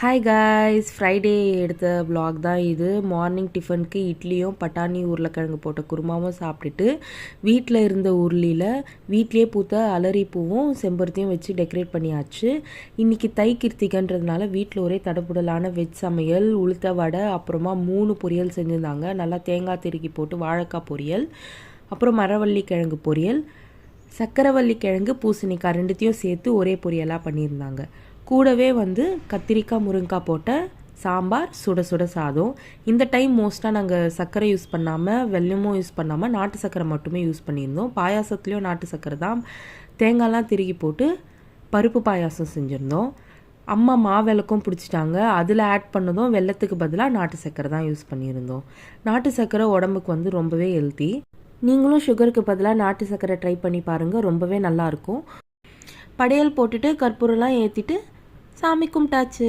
Hi guys, Friday எடுத்த vlog தான் இது. மார்னிங் டிஃபனுக்கு இட்லியும் பட்டாணி உருளைக்கிழங்கு போட்ட குருமாவும் சாப்பிட்டுட்டு வீட்டில் இருந்த உருளியில் வீட்லேயே பூத்த அலரி பூவும் செம்பருத்தியும் வச்சு டெக்கரேட் பண்ணியாச்சு. இன்றைக்கி தை கிருத்திகன்றதுனால வீட்டில் ஒரே தடப்புடலான வெஜ் சமையல், உளுத்த வடை, அப்புறமா 3 பொரியல் செஞ்சுருந்தாங்க. நல்லா தேங்காய் திருக்கி போட்டு வாழைக்காய் பொரியல், அப்புறம் மரவள்ளி கிழங்கு பொரியல், சக்கரவள்ளி கிழங்கு, பூசணிக்காய் ரெண்டுத்தையும் சேர்த்து ஒரே பொரியலாக பண்ணியிருந்தாங்க. கூடவே கத்திரிக்காய் முருங்கைக்காய் போட்ட சாம்பார், சுட சுட சாதம். இந்த டைம் மோஸ்ட்டாக நாங்கள் சர்க்கரை யூஸ் பண்ணாமல், வெல்லமும் யூஸ் பண்ணாமல் நாட்டு சர்க்கரை மட்டுமே யூஸ் பண்ணியிருந்தோம். பாயாசத்துலேயும் நாட்டு சர்க்கரை தான். தேங்காய்லாம் திருகி போட்டு பருப்பு பாயாசம் செஞ்சுருந்தோம். அம்மா மாவிளக்கும் பிடிச்சிட்டாங்க. அதில் ஆட் பண்ணதும் வெல்லத்துக்கு பதிலாக நாட்டு சர்க்கரை தான் யூஸ் பண்ணியிருந்தோம். நாட்டு சர்க்கரை உடம்புக்கு ரொம்பவே ஹெல்த்தி. நீங்களும் சுகருக்கு பதிலாக நாட்டு சர்க்கரை ட்ரை பண்ணி பாருங்கள், ரொம்பவே நல்லாயிருக்கும். படையல் போட்டுட்டு கற்பூரம்லாம் ஏற்றிட்டு சாமி கும்பிட்டாச்சு.